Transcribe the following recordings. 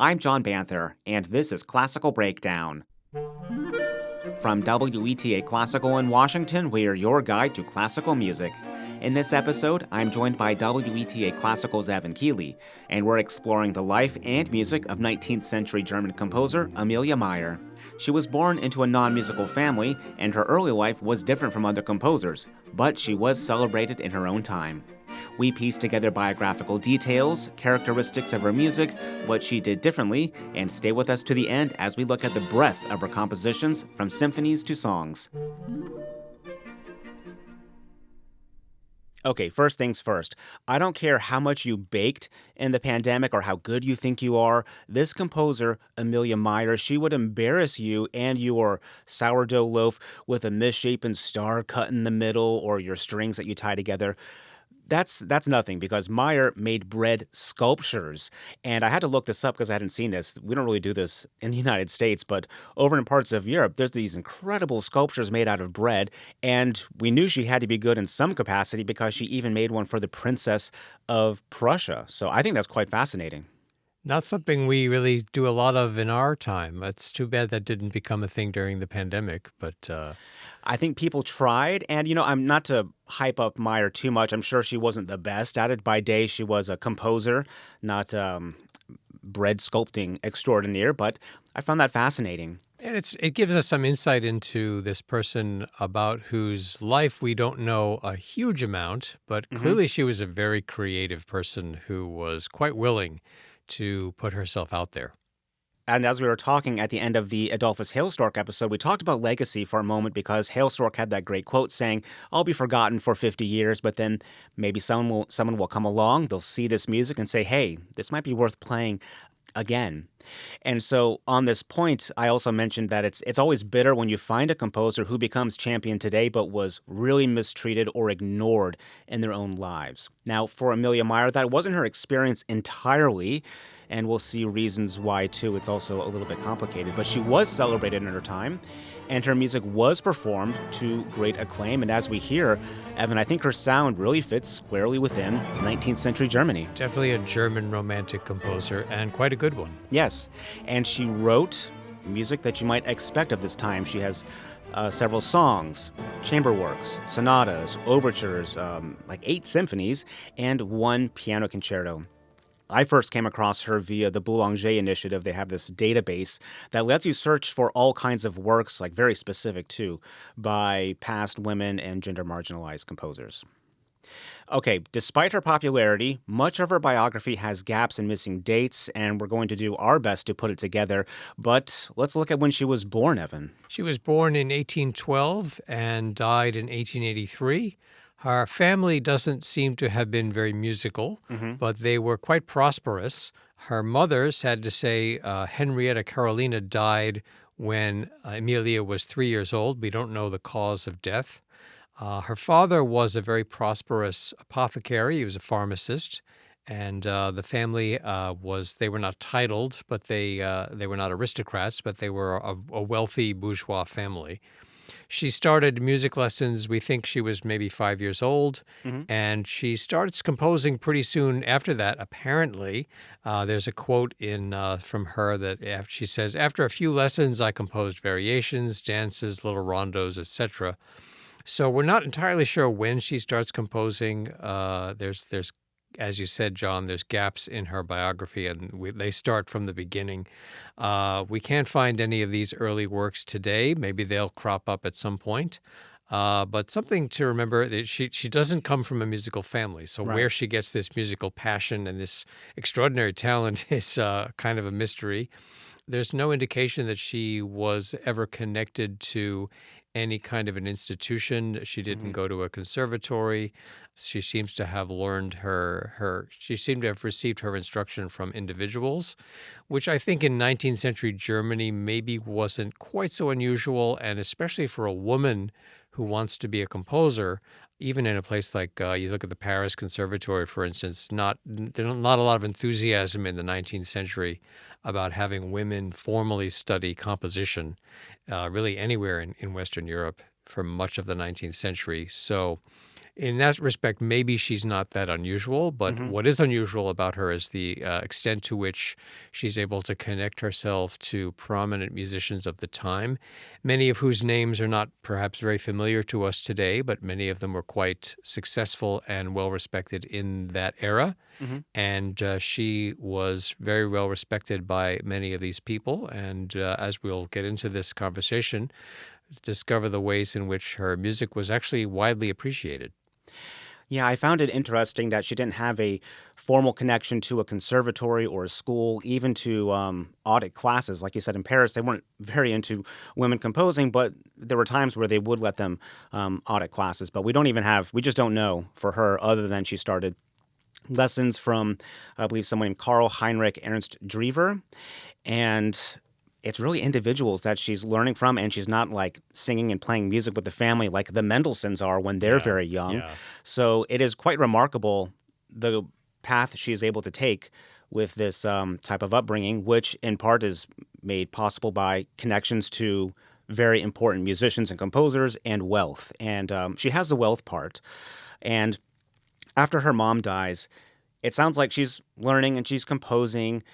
I'm John Banther, and this is Classical Breakdown. From WETA Classical in Washington, we are your guide to classical music. In this episode, I'm joined by WETA Classical's Evan Keeley, and we're exploring the life and music of 19th century German composer Emilie Meyer. She was born into a non-musical family, and her early life was different from other composers, but she was celebrated in her own time. We piece together biographical details, characteristics of her music, what she did differently, and stay with us to the end as we look at the breadth of her compositions from symphonies to songs. Okay, first things first. I don't care how much you baked in the pandemic or how good you think you are. This composer, Emilie Meyer, she would embarrass you and your sourdough loaf with a misshapen star cut in the middle or your strings that you tie together. That's nothing because Meyer made bread sculptures. And I had to look this up because I hadn't seen this. We don't really do this in the United States, but over in parts of Europe, there's these incredible sculptures made out of bread. And we knew she had to be good in some capacity because she even made one for the Princess of Prussia. So I think that's quite fascinating. Not something we really do a lot of in our time. It's too bad that didn't become a thing during the pandemic, but I think people tried, and I'm not to hype up Meyer too much. I'm sure she wasn't the best at it. By day, she was a composer, not bread sculpting extraordinaire, but I found that fascinating. and it gives us some insight into this person about whose life we don't know a huge amount, but clearly she was a very creative person who was quite willing to put herself out there. And as we were talking at the end of the Adolphus Hailstork episode, we talked about legacy for a moment because Hailstork had that great quote saying, "I'll be forgotten for 50 years, but then maybe someone will come along, they'll see this music and say, hey, this might be worth playing again." And so on this point, I also mentioned that it's always bitter when you find a composer who becomes champion today but was really mistreated or ignored in their own lives. Now, for Emilie Meyer, that wasn't her experience entirely, and we'll see reasons why, too. It's also a little bit complicated, but she was celebrated in her time, and her music was performed to great acclaim. And as we hear, Evan, I think her sound really fits squarely within 19th century Germany. Definitely a German romantic composer and quite a good one. Yes, and she wrote music that you might expect of this time. She has several songs, chamber works, sonatas, overtures, like 8 symphonies, and 1 piano concerto. I first came across her via the Boulanger Initiative. They have this database that lets you search for all kinds of works, like very specific too, by past women and gender marginalized composers. Okay, despite her popularity, much of her biography has gaps and missing dates, and we're going to do our best to put it together. But let's look at when she was born, Evan. She was born in 1812 and died in 1883. Her family doesn't seem to have been very musical, but they were quite prosperous. Her mother, sad to say, Henrietta Carolina, died when Emilia was 3 years old. We don't know the cause of death. Her father was a very prosperous apothecary. He was a pharmacist. And the family they were not titled, but they were not aristocrats, but they were a wealthy bourgeois family. She started music lessons, we think she was maybe 5 years old, and she starts composing pretty soon after that, apparently. There's a quote from her that she says, "After a few lessons, I composed variations, dances, little rondos, etc." So we're not entirely sure when she starts composing. There's as you said, John, there's gaps in her biography, and they start from the beginning. We can't find any of these early works today. Maybe they'll crop up at some point. But something to remember, that she doesn't come from a musical family. So Right. Where she gets this musical passion and this extraordinary talent is kind of a mystery. There's no indication that she was ever connected to any kind of an institution. She didn't go to a conservatory. She seems to have learned she seemed to have received her instruction from individuals, which I think in 19th century Germany maybe wasn't quite so unusual, and especially for a woman who wants to be a composer, even in a place like you look at the Paris Conservatory, for instance, not a lot of enthusiasm in the 19th century about having women formally study composition, really anywhere in Western Europe. for much of the 19th century. So in that respect, maybe she's not that unusual, but Hmm. what is unusual about her is the extent to which she's able to connect herself to prominent musicians of the time, many of whose names are not perhaps very familiar to us today, but many of them were quite successful and well respected in that era. Hmm. And she was very well respected by many of these people. And as we'll get into this conversation, discover the ways in which her music was actually widely appreciated. Yeah, I found it interesting that she didn't have a formal connection to a conservatory or a school, even to audit classes. Like you said, in Paris, they weren't very into women composing, but there were times where they would let them audit classes. But we just don't know for her, other than she started lessons from, I believe, someone named Karl Heinrich Ernst Drever. And it's really individuals that she's learning from, and she's not like singing and playing music with the family like the Mendelssohns are when they're Yeah, very young. yeah. So it is quite remarkable the path she is able to take with this type of upbringing, which in part is made possible by connections to very important musicians and composers and wealth. And she has the wealth part. And after her mom dies, it sounds like she's learning and she's composing.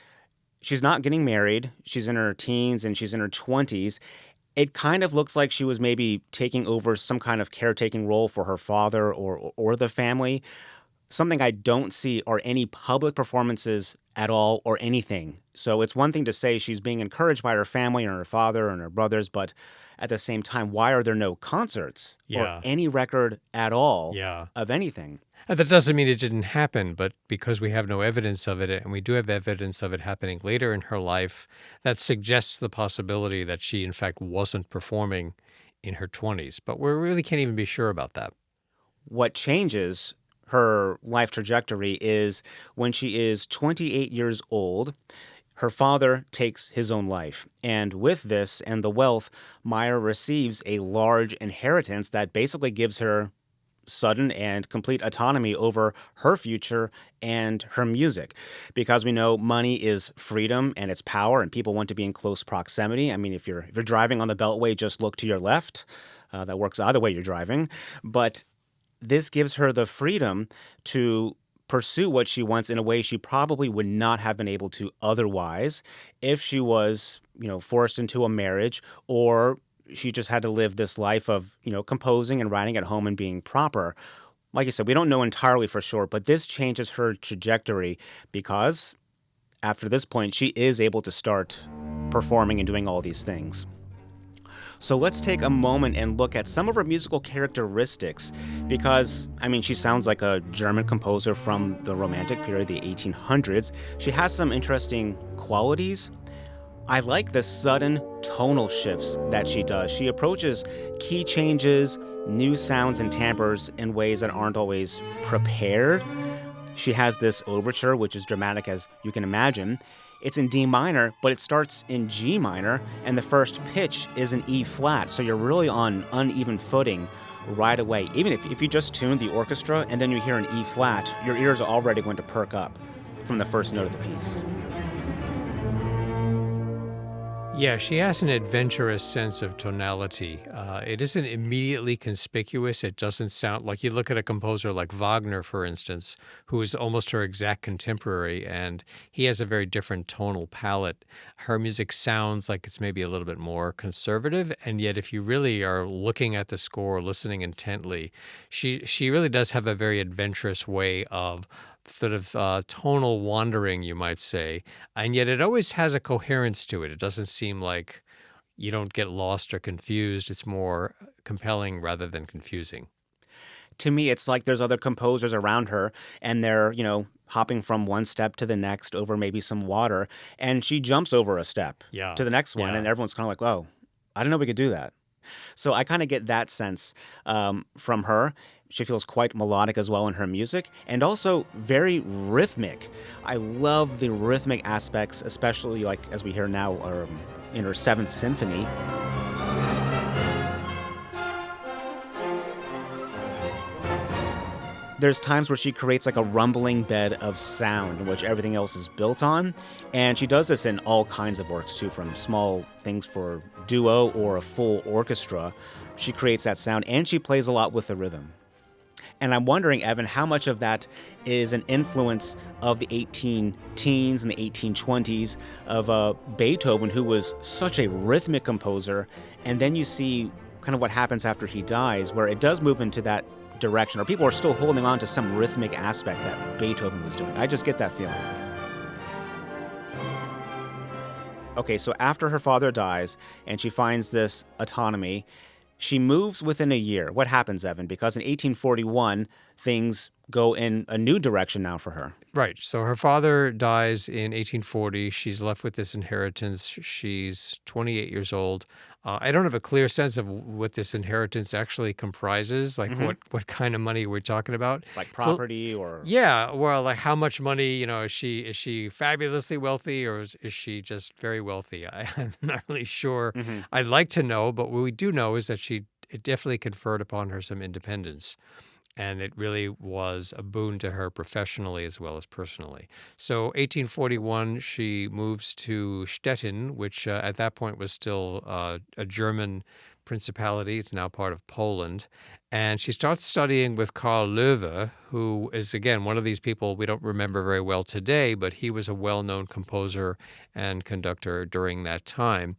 She's not getting married. She's in her teens and she's in her 20s. It kind of looks like she was maybe taking over some kind of caretaking role for her father or the family. Something I don't see are any public performances at all or anything. So it's one thing to say she's being encouraged by her family and her father and her brothers, but at the same time, why are there no concerts or Yeah. any record at all Yeah. of anything? And that doesn't mean it didn't happen, but because we have no evidence of it, and we do have evidence of it happening later in her life, that suggests the possibility that she, in fact, wasn't performing in her 20s. But we really can't even be sure about that. What changes her life trajectory is when she is 28 years old, her father takes his own life. And with this and the wealth, Maya receives a large inheritance that basically gives her sudden and complete autonomy over her future and her music, because we know money is freedom and it's power, and people want to be in close proximity. I mean, if you're driving on the Beltway, just look to your left. That works either way you're driving, but this gives her the freedom to pursue what she wants in a way she probably would not have been able to otherwise if she was, forced into a marriage, or she just had to live this life of, composing and writing at home and being proper. Like you said, we don't know entirely for sure, but this changes her trajectory because after this point, she is able to start performing and doing all these things. So let's take a moment and look at some of her musical characteristics because, she sounds like a German composer from the Romantic period, the 1800s. She has some interesting qualities. I like the sudden tonal shifts that she does. She approaches key changes, new sounds and timbres in ways that aren't always prepared. She has this overture, which is dramatic as you can imagine. It's in D minor, but it starts in G minor, and the first pitch is an E flat, so you're really on uneven footing right away. Even if you just tune the orchestra and then you hear an E flat, your ears are already going to perk up from the first note of the piece. Yeah, she has an adventurous sense of tonality. It isn't immediately conspicuous. It doesn't sound like you look at a composer like Wagner, for instance, who is almost her exact contemporary, and he has a very different tonal palette. Her music sounds like it's maybe a little bit more conservative, and yet if you really are looking at the score, listening intently, she really does have a very adventurous way of sort of tonal wandering, you might say, and yet it always has a coherence to it. It doesn't seem like you don't get lost or confused. It's more compelling rather than confusing. To me, it's like there's other composers around her, and they're, hopping from one step to the next over maybe some water, and she jumps over a step Yeah, to the next one, yeah. and everyone's kind of like, "Whoa, I didn't know we could do that." So I kind of get that sense from her. She feels quite melodic as well in her music, and also very rhythmic. I love the rhythmic aspects, especially like as we hear now in her Seventh Symphony. There's times where she creates like a rumbling bed of sound, which everything else is built on. And she does this in all kinds of works too, from small things for duo or a full orchestra. she creates that sound, and she plays a lot with the rhythm. And I'm wondering, Evan, how much of that is an influence of the 18 teens and the 1820s of Beethoven, who was such a rhythmic composer, and then you see kind of what happens after he dies, where it does move into that direction, or people are still holding on to some rhythmic aspect that Beethoven was doing. I just get that feeling. Okay, so after her father dies and she finds this autonomy, she moves within a year. What happens, Evan? Because in 1841, things go in a new direction now for her. Right. So her father dies in 1840. She's left with this inheritance. She's 28 years old. I don't have a clear sense of what this inheritance actually comprises, like what kind of money we're talking about. Like So, property or... yeah, well, like how much money, is she fabulously wealthy or is she just very wealthy? I'm not really sure. I'd like to know, but what we do know is that it definitely conferred upon her some independence. And it really was a boon to her professionally as well as personally. So 1841, she moves to Stettin, which at that point was still a German principality. It's now part of Poland. And she starts studying with Karl Löwe, who is, again, one of these people we don't remember very well today, but he was a well-known composer and conductor during that time.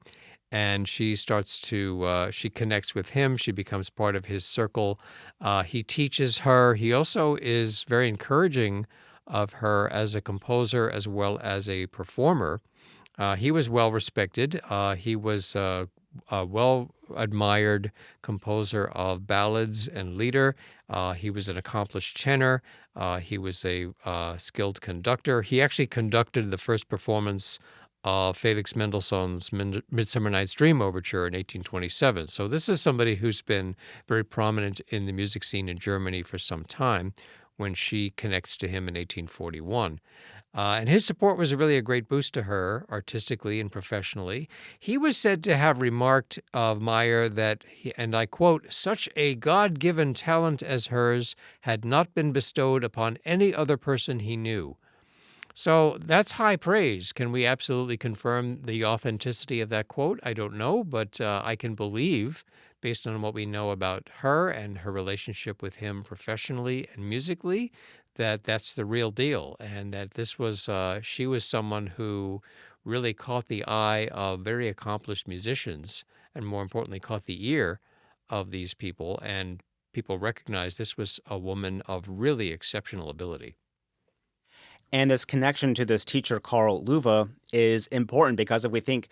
And she she connects with him. She becomes part of his circle. He teaches her. He also is very encouraging of her as a composer as well as a performer. He was well respected. He was a well admired composer of ballads and lieder. He was an accomplished tenor. He was a skilled conductor. He actually conducted the first performance Felix Mendelssohn's Midsummer Night's Dream Overture in 1827. So this is somebody who's been very prominent in the music scene in Germany for some time when she connects to him in 1841. And his support was really a great boost to her artistically and professionally. He was said to have remarked of Meyer that, and I quote, "Such a God-given talent as hers had not been bestowed upon any other person he knew." So that's high praise. Can we absolutely confirm the authenticity of that quote? I don't know, but I can believe, based on what we know about her and her relationship with him professionally and musically, that that's the real deal, and that she was someone who really caught the eye of very accomplished musicians, and more importantly, caught the ear of these people, and people recognized this was a woman of really exceptional ability. And this connection to this teacher, Karl Löwe, is important because if we think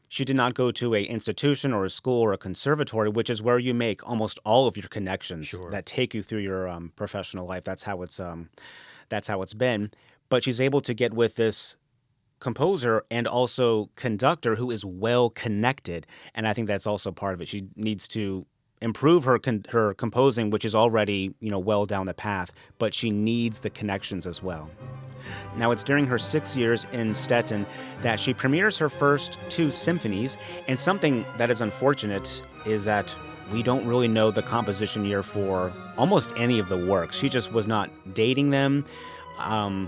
she did not go to a institution or a school or a conservatory, which is where you make almost all of your connections Sure. that take you through your professional life. That's how it's been. But she's able to get with this composer and also conductor who is well connected, and I think that's also part of it. She needs to improve her composing, which is already well down the path, but she needs the connections as well. Now, it's during her 6 years in Stettin that she premieres her first 2 symphonies, and something that is unfortunate is that we don't really know the composition year for almost any of the works. She just was not dating them.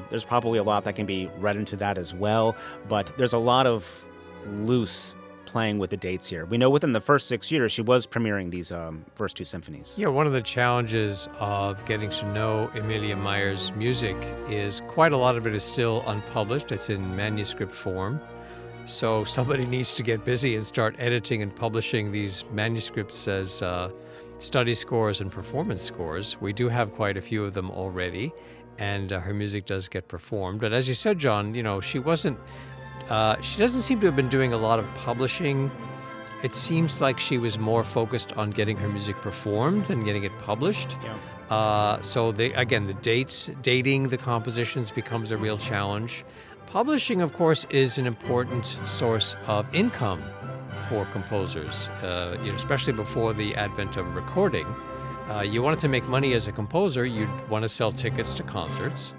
There's probably a lot that can be read into that as well, but there's a lot of loose playing with the dates here. We know within the first 6 years she was premiering these first 2 symphonies. Yeah, one of the challenges of getting to know Emilie Meyer's music is quite a lot of it is still unpublished. It's in manuscript form. So somebody needs to get busy and start editing and publishing these manuscripts as study scores and performance scores. We do have quite a few of them already, and her music does get performed. But as you said, John, she doesn't seem to have been doing a lot of publishing. It seems like she was more focused on getting her music performed than getting it published. Yeah. So dating the compositions becomes a real challenge. Publishing, of course, is an important source of income for composers, especially before the advent of recording. You wanted to make money as a composer, you'd want to sell tickets to concerts,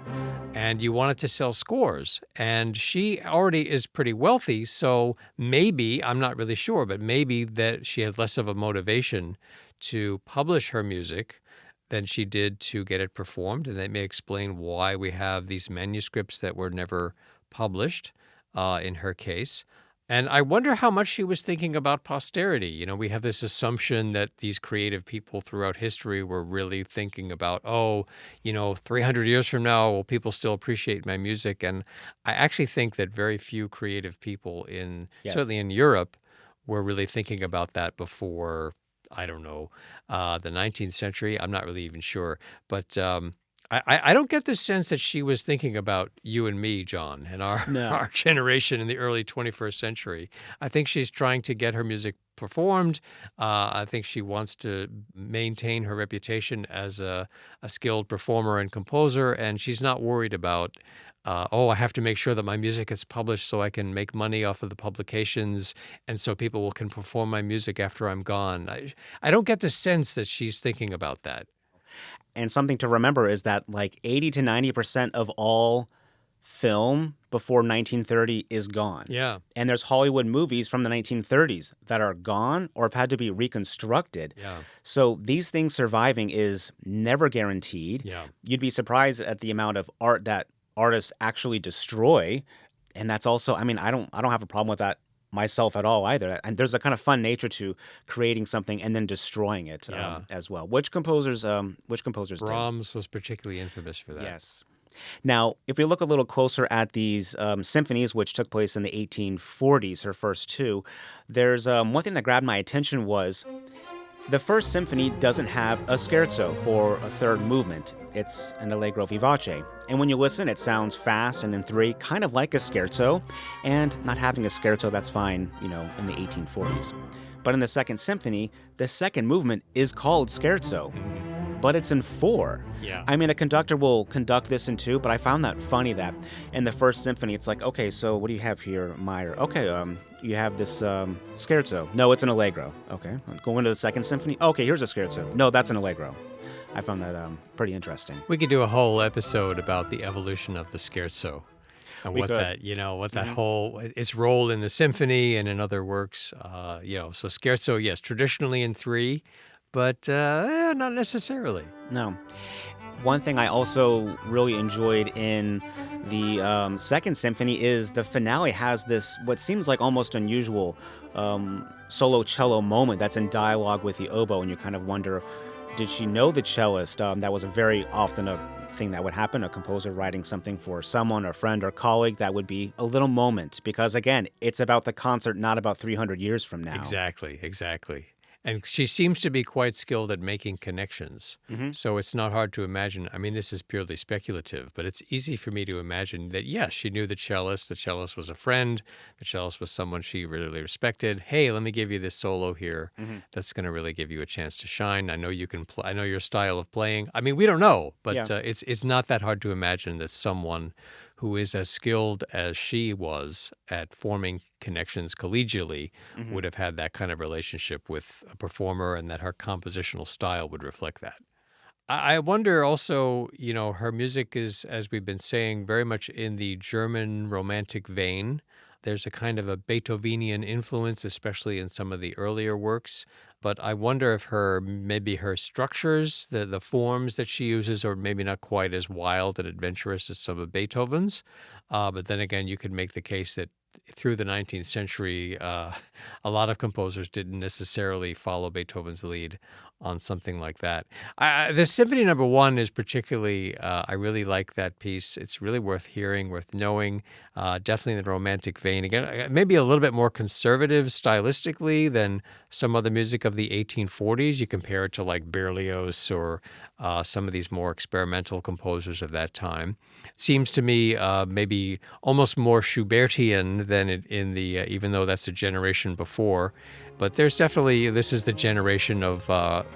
and you wanted to sell scores. And she already is pretty wealthy, so maybe, I'm not really sure, but maybe that she had less of a motivation to publish her music than she did to get it performed. And that may explain why we have these manuscripts that were never published in her case. And I wonder how much she was thinking about posterity. We have this assumption that these creative people throughout history were really thinking about, 300 years from now, will people still appreciate my music? And I actually think that very few creative people Yes. certainly in Europe, were really thinking about that before, I don't know, the 19th century. I'm not really even sure. But I don't get the sense that she was thinking about you and me, John, and our, No. our generation in the early 21st century. I think she's trying to get her music performed. I think she wants to maintain her reputation as a skilled performer and composer, and she's not worried about, I have to make sure that my music gets published so I can make money off of the publications, and so can perform my music after I'm gone. I don't get the sense that she's thinking about that. And something to remember is that like 80 to 90% of all film before 1930 is gone. Yeah, And there's Hollywood movies from the 1930s that are gone or have had to be reconstructed. yeah, So these things surviving is never guaranteed. yeah. You'd be surprised at the amount of art that artists actually destroy. And that's also, I don't have a problem with that myself at all either. And there's a kind of fun nature to creating something and then destroying it Yeah. as well. Which composers did? Brahms was particularly infamous for that. Yes. Now, if we look a little closer at these symphonies, which took place in the 1840s, her first two, there's one thing that grabbed my attention was the first symphony doesn't have a scherzo for a third movement. It's an allegro vivace. And when you listen, it sounds fast and in three, kind of like a scherzo. And not having a scherzo, that's fine, in the 1840s. But in the second symphony, the second movement is called scherzo, but it's in four. Yeah. A conductor will conduct this in two, but I found that funny that in the first symphony, it's like, okay, so what do you have here, Meyer? Okay, you have this scherzo. No, it's an allegro. Okay, go into the second symphony. Okay, here's a scherzo. No, that's an allegro. I found that pretty interesting. We could do a whole episode about the evolution of the scherzo and We what could. that whole, its role in the symphony and in other works. So scherzo, yes, traditionally in three, but not necessarily. No. One thing I also really enjoyed in the second symphony is the finale has this, what seems like almost unusual solo cello moment that's in dialogue with the oboe, and you kind of wonder, did she know the cellist? That was a very often a thing that would happen, a composer writing something for someone, a friend or colleague. That would be a little moment because, again, it's about the concert, not about 300 years from now. Exactly. And she seems to be quite skilled at making connections. So it's not hard to imagine. This is purely speculative, but it's easy for me to imagine that, yes, she knew the cellist. The cellist was a friend. The cellist was someone she really respected. Hey, let me give you this solo here. That's going to really give you a chance to shine. I know you can play. I know your style of playing. We don't know, but Yeah. it's not that hard to imagine that someone who is as skilled as she was at forming connections collegially would have had that kind of relationship with a performer, and that her compositional style would reflect that. I wonder also, her music is, as we've been saying, very much in the German romantic vein. There's a kind of a Beethovenian influence, especially in some of the earlier works. But I wonder if maybe her structures, the forms that she uses, are maybe not quite as wild and adventurous as some of Beethoven's. But then again, you could make the case that through the 19th century, a lot of composers didn't necessarily follow Beethoven's lead on something like that. The Symphony Number 1 is particularly, I really like that piece. It's really worth hearing, worth knowing, definitely in the romantic vein. Again, maybe a little bit more conservative stylistically than some other music of the 1840s. You compare it to like Berlioz or some of these more experimental composers of that time. It seems to me maybe almost more Schubertian than in the, even though that's a generation before. But there's definitely, this is the generation of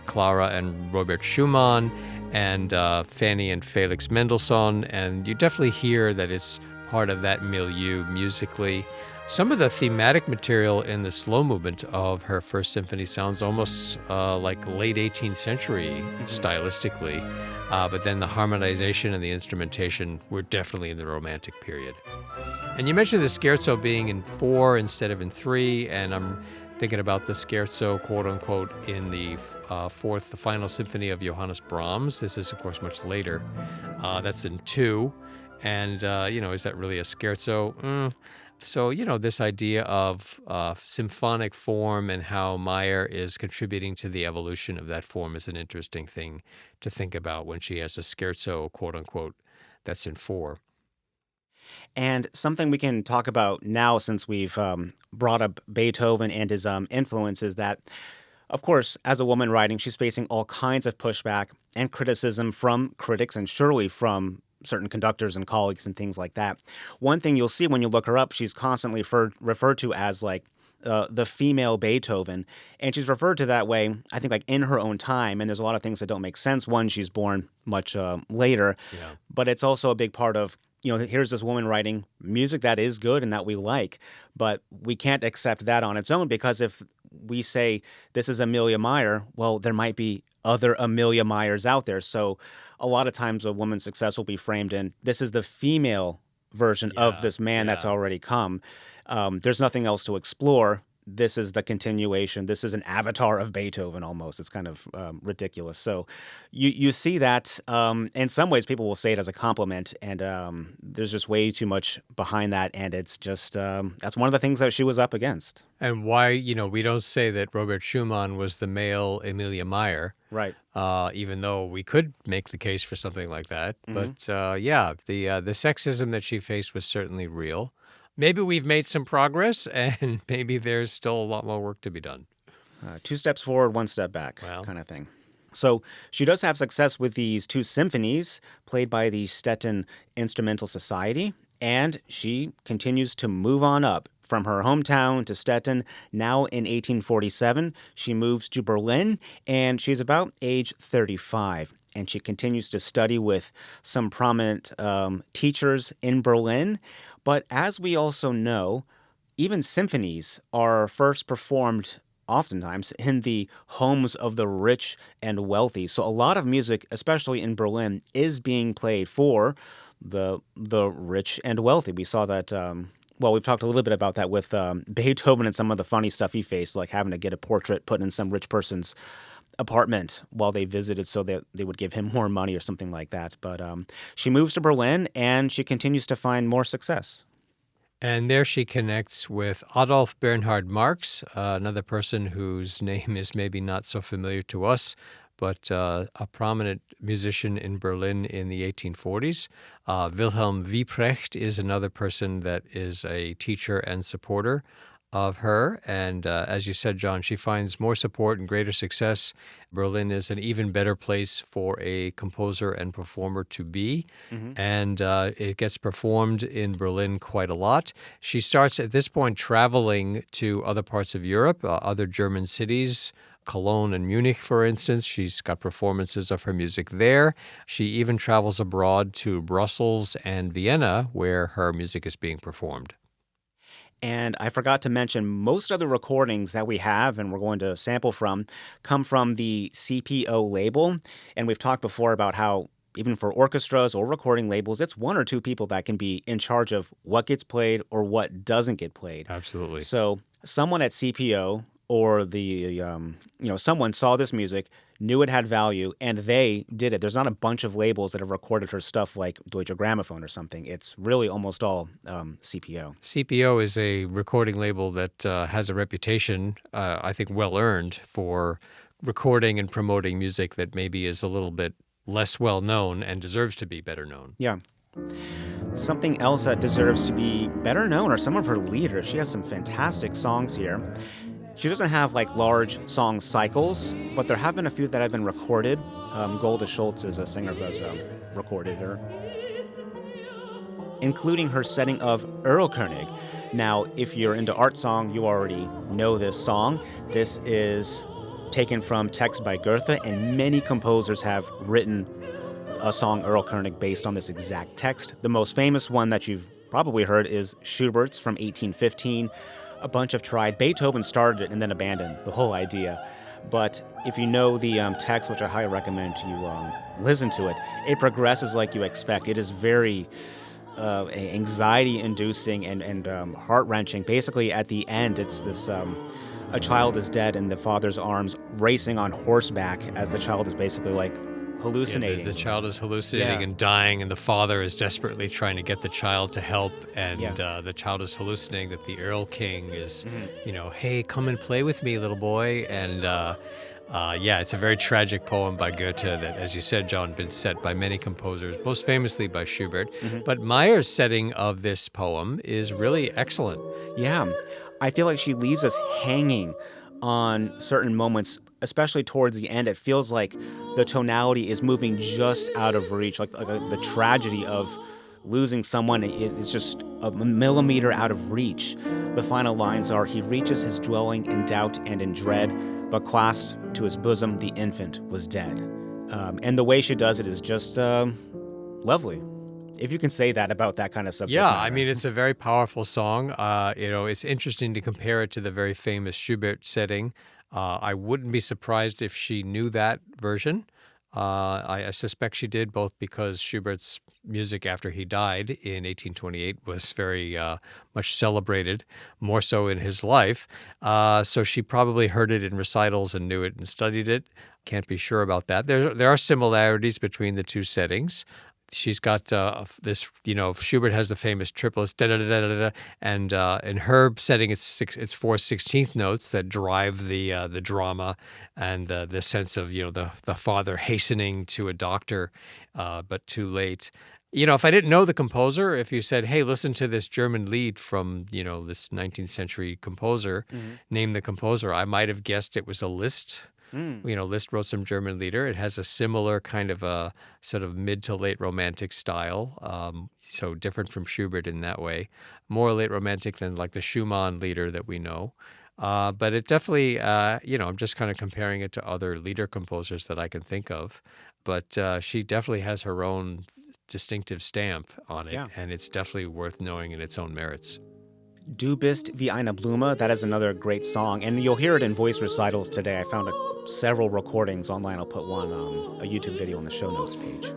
Clara and Robert Schumann and Fanny and Felix Mendelssohn, and you definitely hear that it's part of that milieu musically. Some of the thematic material in the slow movement of her first symphony sounds almost like late 18th century stylistically, but then the harmonization and the instrumentation were definitely in the Romantic period. And you mentioned the scherzo being in 4 instead of in 3, and I'm thinking about the scherzo, quote unquote, in the the final symphony of Johannes Brahms. This is, of course, much later. That's in 2. And, is that really a scherzo? So, this idea of symphonic form and how Meyer is contributing to the evolution of that form is an interesting thing to think about when she has a scherzo, quote unquote, that's in four. And something we can talk about now, since we've brought up Beethoven and his influences, that, of course, as a woman writing, she's facing all kinds of pushback and criticism from critics and surely from certain conductors and colleagues and things like that. One thing you'll see when you look her up, she's constantly referred to as like the female Beethoven. And she's referred to that way, I think, like in her own time. And there's a lot of things that don't make sense. One, she's born much later, Yeah. but it's also a big part of, here's this woman writing music that is good and that we like, but we can't accept that on its own, because if we say this is Amelia Meyer, well, there might be other Amelia Meyers out there. So a lot of times a woman's success will be framed in, this is the female version of Yeah. this man that's Yeah. already come. There's nothing else to explore. This is the continuation. This is an avatar of Beethoven almost. It's kind of ridiculous. So you see that in some ways people will say it as a compliment, and there's just way too much behind that. And it's just that's one of the things that she was up against. And why, we don't say that Robert Schumann was the male Emilia Meyer, Right. even though we could make the case for something like that. Mhm. But yeah, the sexism that she faced was certainly real. Maybe we've made some progress, and maybe there's still a lot more work to be done. Two steps forward, one step back, Well. kind of thing. So she does have success with these two symphonies played by the Stettin Instrumental Society, and she continues to move on up from her hometown to Stettin. Now in 1847, she moves to Berlin, and she's about age 35. And she continues to study with some prominent teachers in Berlin. But as we also know, even symphonies are first performed oftentimes in the homes of the rich and wealthy. So a lot of music, especially in Berlin, is being played for the rich and wealthy. We saw that. Well, we've talked a little bit about that with Beethoven and some of the funny stuff he faced, like having to get a portrait put in some rich person's apartment while they visited so that they would give him more money or something like that. But she moves to Berlin, and she continues to find more success. And there she connects with Adolf Bernhard Marx, another person whose name is maybe not so familiar to us, but a prominent musician in Berlin in the 1840s. Wilhelm Wieprecht is another person that is a teacher and supporter of her. And as you said, John, she finds more support and greater success. Berlin is an even better place for a composer and performer to be. Mhm. And it gets performed in Berlin quite a lot. She starts at this point traveling to other parts of Europe, other German cities, Cologne and Munich, for instance. She's got performances of her music there. She even travels abroad to Brussels and Vienna, where her music is being performed. And I forgot to mention, most of the recordings that we have and we're going to sample from come from the CPO label. And we've talked before about how even for orchestras or recording labels, it's one or two people that can be in charge of what gets played or what doesn't get played. Absolutely. So someone at CPO or someone saw this music, knew it had value, and they did it. There's not a bunch of labels that have recorded her stuff like Deutsche Grammophon or something. It's really almost all CPO. CPO is a recording label that has a reputation, I think well-earned, for recording and promoting music that maybe is a little bit less well-known and deserves to be better known. Yeah. Something else that deserves to be better known are some of her leaders. She has some fantastic songs here. She doesn't have like large song cycles, but there have been a few that have been recorded. Golda Schultz is a singer who has recorded her, including her setting of Erlkönig. Now, if you're into art song, you already know this song. This is taken from text by Goethe, and many composers have written a song Erlkönig based on this exact text. The most famous one that you've probably heard is Schubert's from 1815. A bunch have tried. Beethoven started it and then abandoned the whole idea. But if you know the text, which I highly recommend you listen to it, it progresses like you expect. It is very anxiety-inducing and heart-wrenching. Basically, at the end, it's this... a child is dead in the father's arms, racing on horseback as the child is basically like hallucinating. The child is hallucinating Yeah. and dying, and the father is desperately trying to get the child to help. And Yeah. the child is hallucinating that the Earl King is, Mhm. hey, come and play with me, little boy. And yeah, it's a very tragic poem by Goethe that, as you said, John, been set by many composers, most famously by Schubert. Mhm. But Meyer's setting of this poem is really excellent. Yeah. I feel like she leaves us hanging on certain moments, especially towards the end. It feels like the tonality is moving just out of reach, like the tragedy of losing someone. It's just a millimeter out of reach. The final lines are, "He reaches his dwelling in doubt and in dread, but clasped to his bosom the infant was dead." And the way she does it is just lovely. If you can say that about that kind of subject Yeah, I matter. mean, it's a very powerful song. It's interesting to compare it to the very famous Schubert setting. I wouldn't be surprised if she knew that version. I suspect she did, both because Schubert's music after he died in 1828 was very much celebrated, more so in his life. So she probably heard it in recitals and knew it and studied it. Can't be sure about that. There are similarities between the two settings. She's got this, Schubert has the famous triplets, da da da da da, da, and in her setting, it's 4/16 notes that drive the drama and the sense of the father hastening to a doctor, but too late. If I didn't know the composer, if you said, "Hey, listen to this German Lied from this 19th century composer," Mhm. name the composer, I might have guessed it was a Liszt. Mm. Liszt wrote some German lieder. It has a similar kind of a sort of mid to late romantic style, so different from Schubert in that way. More late romantic than like the Schumann lieder that we know. But it definitely, I'm just kind of comparing it to other lieder composers that I can think of. But she definitely has her own distinctive stamp on it, Yeah. and it's definitely worth knowing in its own merits. Du bist wie eine Blume, that is another great song, and you'll hear it in voice recitals today. I found several recordings online. I'll put one, a YouTube video on the show notes page.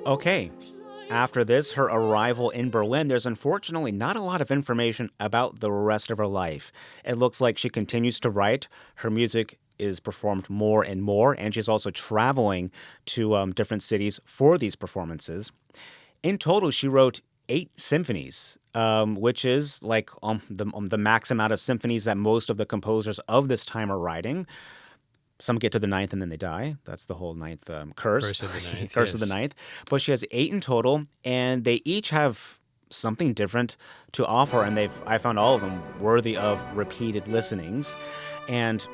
Okay. After this, her arrival in Berlin, there's unfortunately not a lot of information about the rest of her life. It looks like she continues to write. Her music is performed more and more, and she's also traveling to different cities for these performances. In total, she wrote 8 symphonies, which is like the max amount of symphonies that most of the composers of this time are writing. Some get to the ninth and then they die. That's the whole ninth curse. Curse of the Ninth, Curse of the yes. ninth. But she has 8 in total, and they each have something different to offer, and I found all of them worthy of repeated listenings. And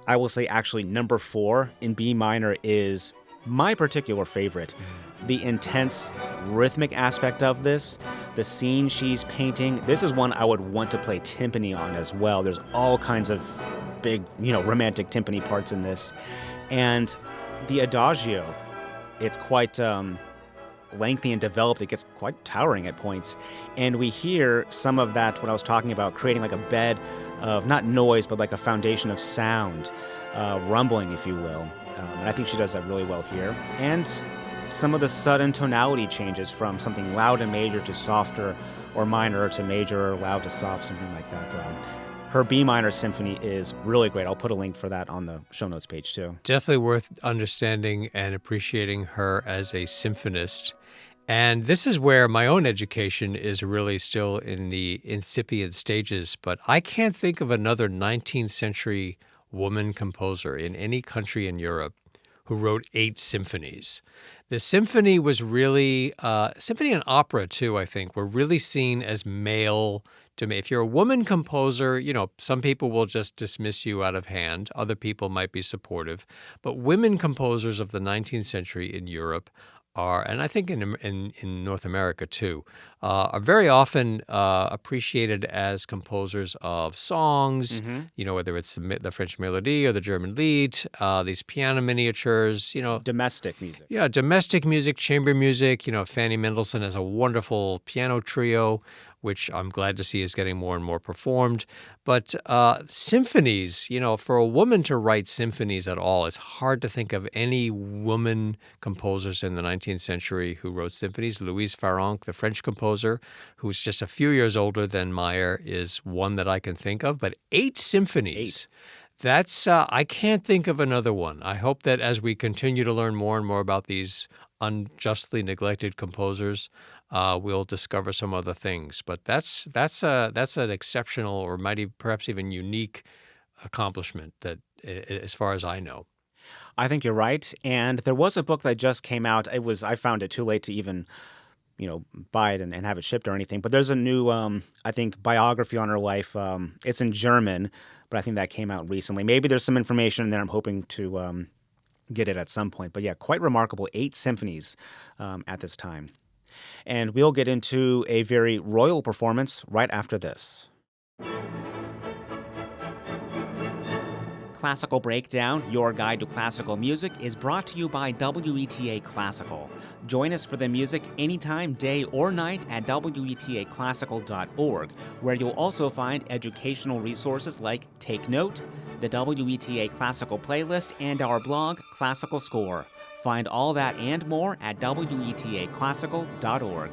I will say, actually, number 4 in B minor is my particular favorite. The intense rhythmic aspect of this, the scene she's painting. This is one I would want to play timpani on as well. There's all kinds of big, romantic timpani parts in this. And the adagio, it's quite lengthy and developed. It gets quite towering at points. And we hear some of that, what I was talking about, creating like a bed of not noise, but like a foundation of sound, rumbling, if you will. And I think she does that really well here. And some of the sudden tonality changes from something loud and major to softer or minor to major or loud to soft, something like that. Her B minor symphony is really great. I'll put a link for that on the show notes page too. Definitely worth understanding and appreciating her as a symphonist. And this is where my own education is really still in the incipient stages, but I can't think of another 19th century woman composer in any country in Europe who wrote 8 symphonies. The symphony was really, symphony and opera too, I think, were really seen as male to me. If you're a woman composer, some people will just dismiss you out of hand. Other people might be supportive. But women composers of the 19th century in Europe are, and I think in North America too, are very often appreciated as composers of songs, whether it's the French Mélodie or the German Lied, these piano miniatures, Domestic music. Yeah, domestic music, chamber music. Fanny Mendelssohn has a wonderful piano trio which I'm glad to see is getting more and more performed. But symphonies, for a woman to write symphonies at all, it's hard to think of any woman composers in the 19th century who wrote symphonies. Louise Farrenc, the French composer, who's just a few years older than Meyer, is one that I can think of. But 8 symphonies. 8. That's I can't think of another one. I hope that as we continue to learn more and more about these unjustly neglected composers, we'll discover some other things. But that's an exceptional, or perhaps even unique accomplishment that, as far as I know. I think you're right. And there was a book that just came out. I found it too late to even buy it and have it shipped or anything. But there's a new, I think, biography on her life. It's in German, but I think that came out recently. Maybe there's some information in there. I'm hoping to get it at some point. But yeah, quite remarkable. 8 symphonies at this time. And we'll get into a very royal performance right after this. Classical Breakdown, your guide to classical music, is brought to you by WETA Classical. Join us for the music anytime, day or night at WETAClassical.org, where you'll also find educational resources like Take Note, the WETA Classical playlist, and our blog, Classical Score. Find all that and more at WETAClassical.org.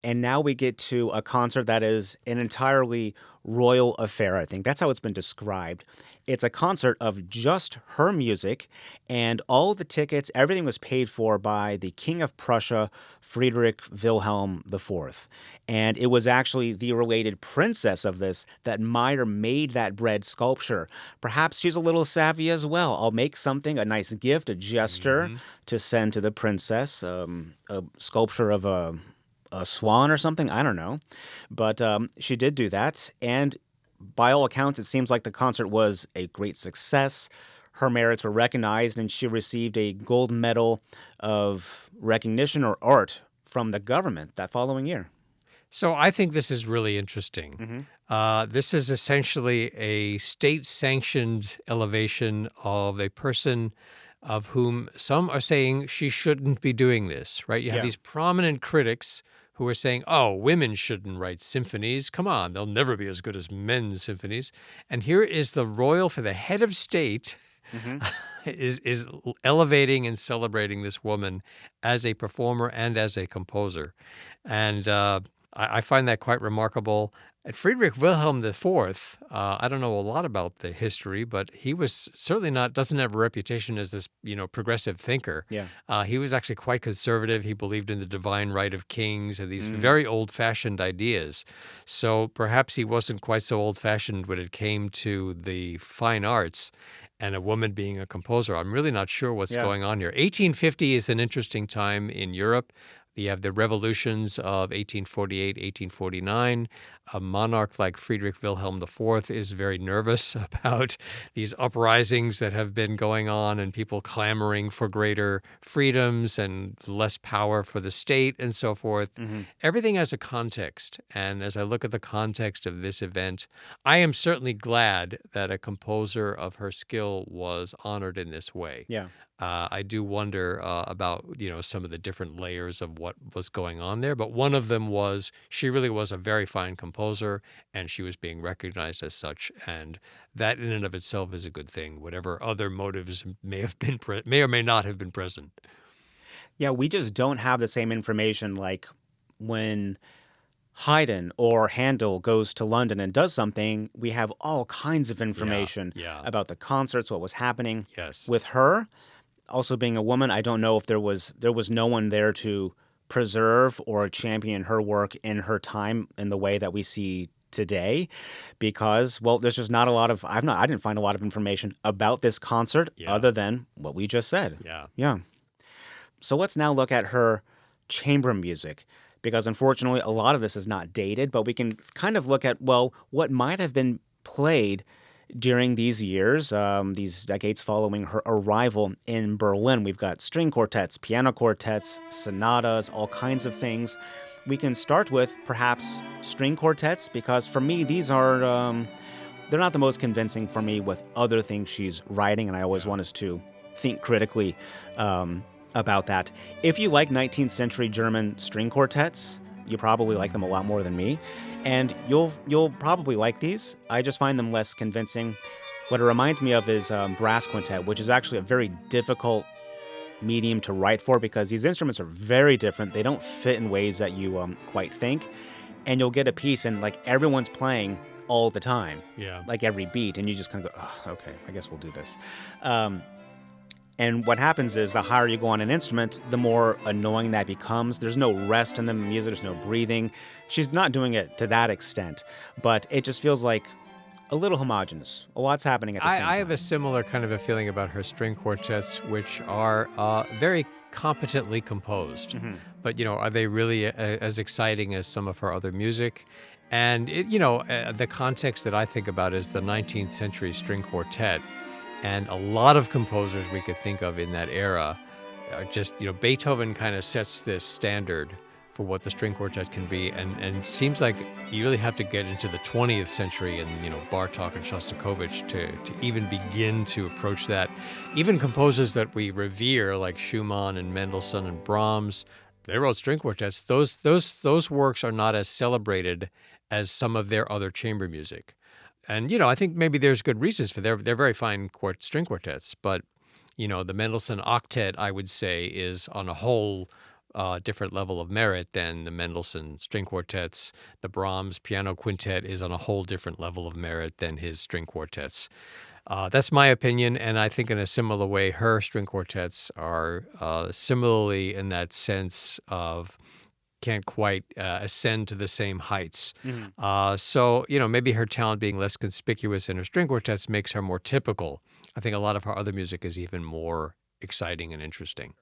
And now we get to a concert that is an entirely royal affair, I think. That's how it's been described. It's a concert of just her music, and all the tickets, everything was paid for by the King of Prussia, Friedrich Wilhelm IV. And it was actually the related princess of this that Meyer made that bread sculpture. Perhaps she's a little savvy as well. I'll make something, a nice gift, a gesture to send to the princess, a sculpture of a swan or something, I don't know. But she did do that, and by all accounts, it seems like the concert was a great success. Her merits were recognized, and she received a gold medal of recognition or art from the government that following year. So I think this is really interesting. This is essentially a state-sanctioned elevation of a person of whom some are saying she shouldn't be doing this, right? You have these prominent critics who are saying, oh, women shouldn't write symphonies. Come on, they'll never be as good as men's symphonies. And here is the the head of state is elevating and celebrating this woman as a performer and as a composer. And I find that quite remarkable. And Friedrich Wilhelm IV, I don't know a lot about the history, but he was certainly doesn't have a reputation as this, progressive thinker. Yeah. He was actually quite conservative. He believed in the divine right of kings and these very old-fashioned ideas. So perhaps he wasn't quite so old-fashioned when it came to the fine arts and a woman being a composer. I'm really not sure what's going on here. 1850 is an interesting time in Europe. You have the revolutions of 1848, 1849. A monarch like Friedrich Wilhelm IV is very nervous about these uprisings that have been going on and people clamoring for greater freedoms and less power for the state and so forth. Everything has a context. And as I look at the context of this event, I am certainly glad that a composer of her skill was honored in this way. Yeah. I do wonder about, some of the different layers of what was going on there. But one of them was she really was a very fine composer, and she was being recognized as such. And that in and of itself is a good thing, whatever other motives may or may not have been present. Yeah, we just don't have the same information like when Haydn or Handel goes to London and does something, we have all kinds of information about the concerts, what was happening. Yes. With her, also being a woman, I don't know if there was no one there to preserve or champion her work in her time in the way that we see today, because, well, there's just not a lot of, I didn't find a lot of information about this concert other than what we just said. Yeah. So let's now look at her chamber music, because unfortunately a lot of this is not dated, but we can kind of look at, well, what might have been played during these years, these decades following her arrival in Berlin. We've got string quartets, piano quartets, sonatas, all kinds of things. We can start with perhaps string quartets, because for me, these are, they're not the most convincing for me with other things she's writing, and I always want us to think critically about that. If you like 19th century German string quartets, you probably like them a lot more than me, and you'll probably like these. I just find them less convincing. What it reminds me of is brass quintet, which is actually a very difficult medium to write for because these instruments are very different. They don't fit in ways that you quite think, and you'll get a piece and like everyone's playing all the time, Yeah. like every beat, and you just kind of go, oh, okay, I guess we'll do this. And what happens is the higher you go on an instrument, the more annoying that becomes. There's no rest in the music, there's no breathing. She's not doing it to that extent, but it just feels like a little homogenous. A lot's happening at the same I have a time. similar kind of a feeling about her string quartets, which are very competently composed. But, are they really as exciting as some of her other music? And, the context that I think about is the 19th century string quartet. And a lot of composers we could think of in that era are just, Beethoven kind of sets this standard for what the string quartet can be. And it seems like you really have to get into the 20th century and, Bartók and Shostakovich to even begin to approach that. Even composers that we revere, like Schumann and Mendelssohn and Brahms, they wrote string quartets. Those works are not as celebrated as some of their other chamber music. And, I think maybe there's good reasons for they're very fine string quartets, but, the Mendelssohn octet, I would say, is on a whole different level of merit than the Mendelssohn string quartets. The Brahms piano quintet is on a whole different level of merit than his string quartets. That's my opinion, and I think in a similar way, her string quartets are similarly in that sense of can't quite ascend to the same heights. So, maybe her talent being less conspicuous in her string quartets makes her more typical. I think a lot of her other music is even more exciting and interesting.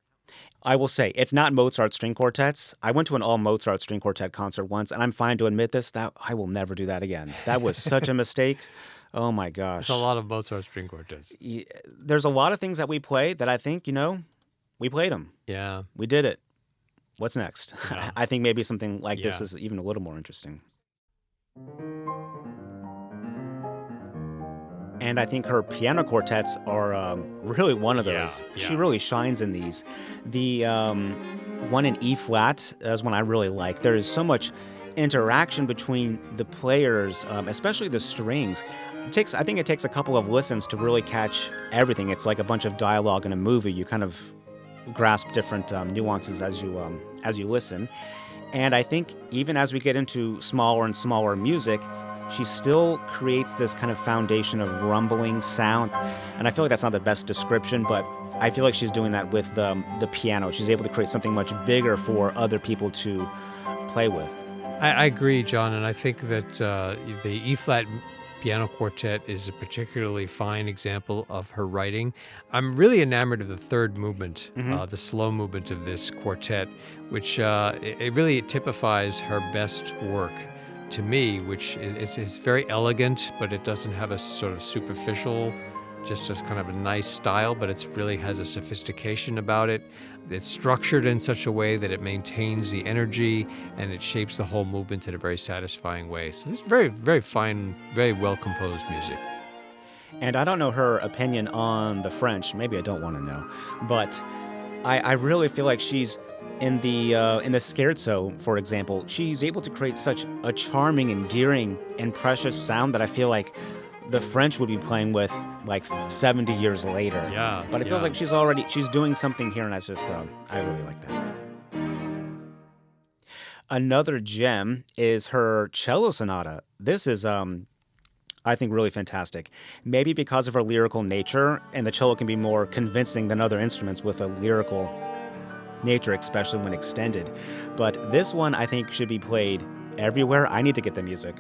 I will say, it's not Mozart string quartets. I went to an all Mozart string quartet concert once, and I'm fine to admit this, that I will never do that again. That was such a mistake. Oh my There's gosh. a lot of Mozart string quartets. There's a lot of things that we play that I think, we played them. Yeah, We did it. What's next? yeah, I think maybe something like this yeah. is even a little more interesting. And I think her piano quartets are really one of Yeah, those. She yeah. really shines in these. The one in E flat is one I really like. There is so much interaction between the players, especially the strings. I think it takes a couple of listens to really catch everything. It's like a bunch of dialogue in a movie. You kind of grasp different nuances as you listen. And I think even as we get into smaller and smaller music, she still creates this kind of foundation of rumbling sound. And I feel like that's not the best description, but I feel like she's doing that with the piano. She's able to create something much bigger for other people to play with. I agree, John, and I think that the E-flat piano quartet is a particularly fine example of her writing. I'm really enamored of the third movement, the slow movement of this quartet, which it really typifies her best work to me, which is very elegant, but it doesn't have a sort of superficial, just as kind of a nice style, but it really has a sophistication about it. It's structured in such a way that it maintains the energy and it shapes the whole movement in a very satisfying way. So it's very, very fine, very well composed music. And I don't know her opinion on the French. Maybe I don't want to know, but I really feel like she's in the scherzo, for example. She's able to create such a charming, endearing, and precious sound that I feel like the French would be playing with like 70 years later. Yeah, But it feels yeah. like she's doing something here, and that's just I really like that. Another gem is her cello sonata. This is I think really fantastic. Maybe because of her lyrical nature, and the cello can be more convincing than other instruments with a lyrical nature, especially when extended. But this one I think should be played everywhere. I need to get the music.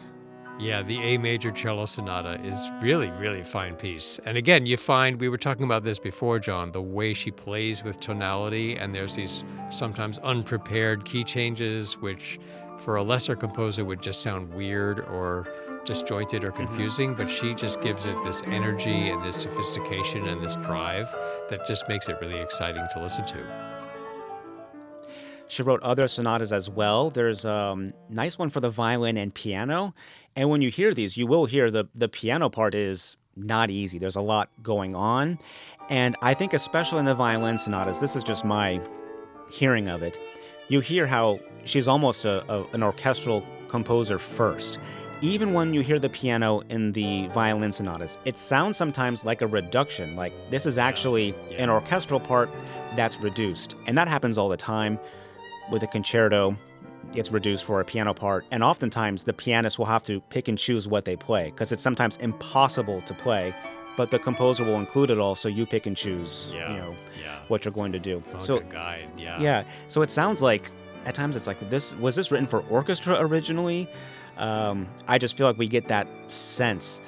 Yeah, the A major cello sonata is really, really fine piece. And again, you find, we were talking about this before, John, the way she plays with tonality, and there's these sometimes unprepared key changes, which for a lesser composer would just sound weird or disjointed or confusing, but she just gives it this energy and this sophistication and this drive that just makes it really exciting to listen to. She wrote other sonatas as well. There's a nice one for the violin and piano. And when you hear these, you will hear the piano part is not easy. There's a lot going on. And I think especially in the violin sonatas, this is just my hearing of it, you hear how she's almost an orchestral composer first. Even when you hear the piano in the violin sonatas, it sounds sometimes like a reduction. Like this is actually an orchestral part that's reduced. And that happens all the time with a concerto. It's reduced for a piano part. And oftentimes the pianist will have to pick and choose what they play because it's sometimes impossible to play, but the composer will include it all. So you pick and choose, what you're going to do. So good guide. Yeah. So it sounds like at times it's like was this written for orchestra originally? I just feel like we get that sense,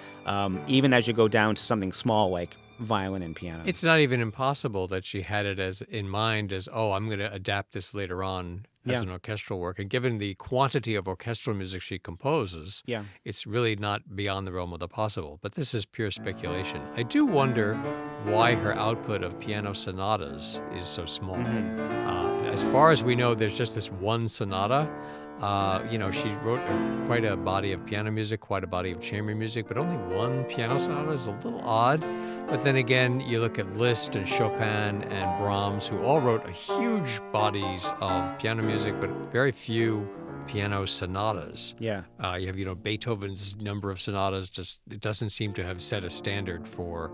even as you go down to something small like violin and piano. It's not even impossible that she had it as in mind as, I'm going to adapt this later on as an orchestral work. And given the quantity of orchestral music she composes, it's really not beyond the realm of the possible. But this is pure speculation. I do wonder why her output of piano sonatas is so small. As far as we know, there's just this one sonata. She wrote quite a body of piano music, quite a body of chamber music, but only one piano sonata is a little odd. But then again, you look at Liszt and Chopin and Brahms, who all wrote huge bodies of piano music, but very few piano sonatas. Yeah. You have, Beethoven's number of sonatas, it doesn't seem to have set a standard for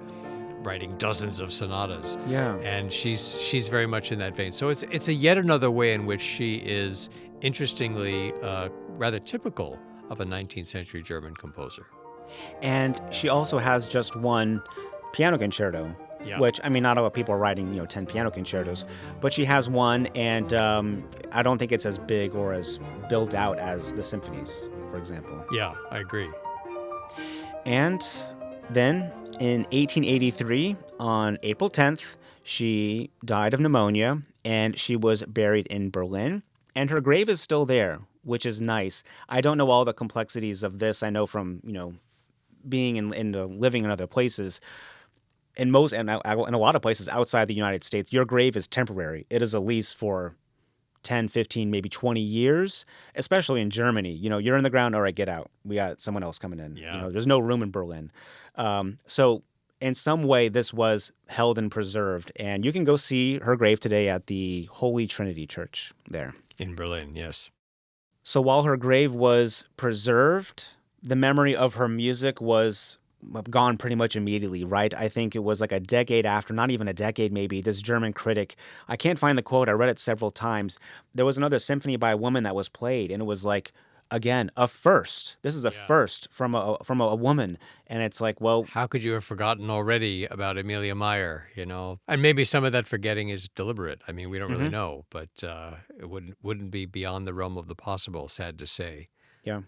writing dozens of sonatas. Yeah. And she's very much in that vein. So it's a yet another way in which she is interestingly rather typical of a 19th century German composer. And she also has just one piano concerto, which, not a lot of people are writing, 10 piano concertos, but she has one, and I don't think it's as big or as built out as the symphonies, for example. Yeah, I agree. And then in 1883, on April 10th, she died of pneumonia, and she was buried in Berlin. And her grave is still there, which is nice. I don't know all the complexities of this. I know from, being in living in other places. In a lot of places outside the United States, your grave is temporary. It is a lease for 10, 15, maybe 20 years, especially in Germany. You're in the ground, all right, get out. We got someone else coming in. Yeah. There's no room in Berlin. So in some way, this was held and preserved. And you can go see her grave today at the Holy Trinity Church there. In Berlin, yes. So while her grave was preserved, the memory of her music was gone pretty much immediately, right? I think it was like a decade after, not even a decade maybe, this German critic, I can't find the quote, I read it several times, there was another symphony by a woman that was played, and it was like, again, a first. This is a first from a woman, and it's like, well... How could you have forgotten already about Emilie Meyer, And maybe some of that forgetting is deliberate. We don't really know, but it wouldn't be beyond the realm of the possible, sad to say. Yeah.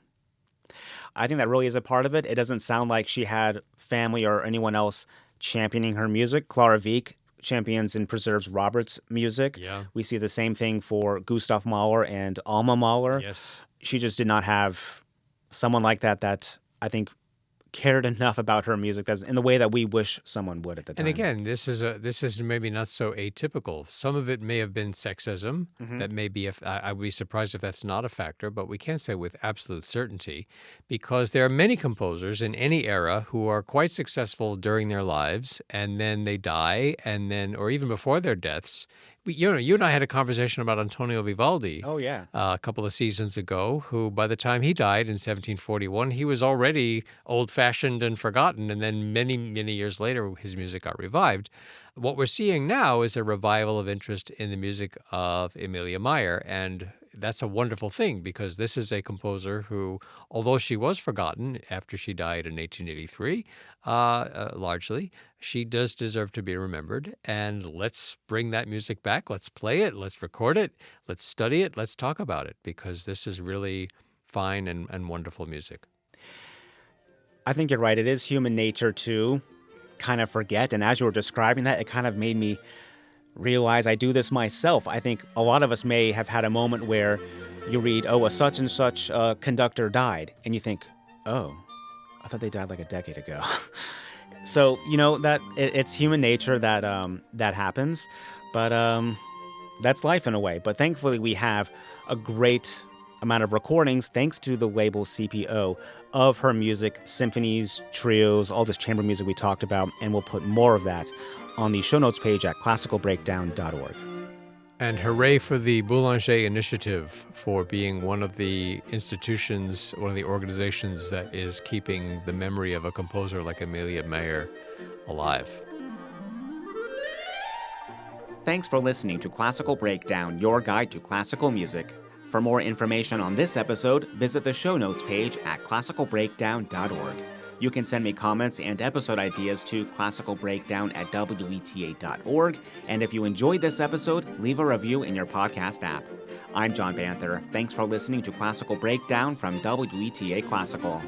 I think that really is a part of it. It doesn't sound like she had family or anyone else championing her music. Clara Wieck champions and preserves Robert's music. Yeah. We see the same thing for Gustav Mahler and Alma Mahler. Yes. She just did not have someone like that I think cared enough about her music that's in the way that we wish someone would at the time. And again, this is maybe not so atypical. Some of it may have been sexism. That may be, I would be surprised if that's not a factor, but we can't say with absolute certainty, because there are many composers in any era who are quite successful during their lives, and then they die, and then, or even before their deaths. You and I had a conversation about Antonio Vivaldi. Oh, yeah. A couple of seasons ago, who by the time he died in 1741, he was already old-fashioned and forgotten, and then many, many years later, his music got revived. What we're seeing now is a revival of interest in the music of Emilie Meyer, and that's a wonderful thing, because this is a composer who, although she was forgotten after she died in 1883, largely, she does deserve to be remembered. And let's bring that music back. Let's play it. Let's record it. Let's study it. Let's talk about it, because this is really fine and wonderful music. I think you're right. It is human nature to kind of forget. And as you were describing that, it kind of made me realize I do this myself. I think a lot of us may have had a moment where you read, a such and such conductor died, and you think, I thought they died like a decade ago. So, that it's human nature that that happens, but that's life in a way. But thankfully, we have a great amount of recordings, thanks to the label CPO, of her music, symphonies, trios, all this chamber music we talked about, and we'll put more of that on the show notes page at classicalbreakdown.org. And hooray for the Boulanger Initiative for being one of the institutions, one of the organizations that is keeping the memory of a composer like Amelia Mayer alive. Thanks for listening to Classical Breakdown, your guide to classical music. For more information on this episode, visit the show notes page at classicalbreakdown.org. You can send me comments and episode ideas to classicalbreakdown@weta.org, and if you enjoyed this episode, leave a review in your podcast app. I'm John Banther. Thanks for listening to Classical Breakdown from WETA Classical.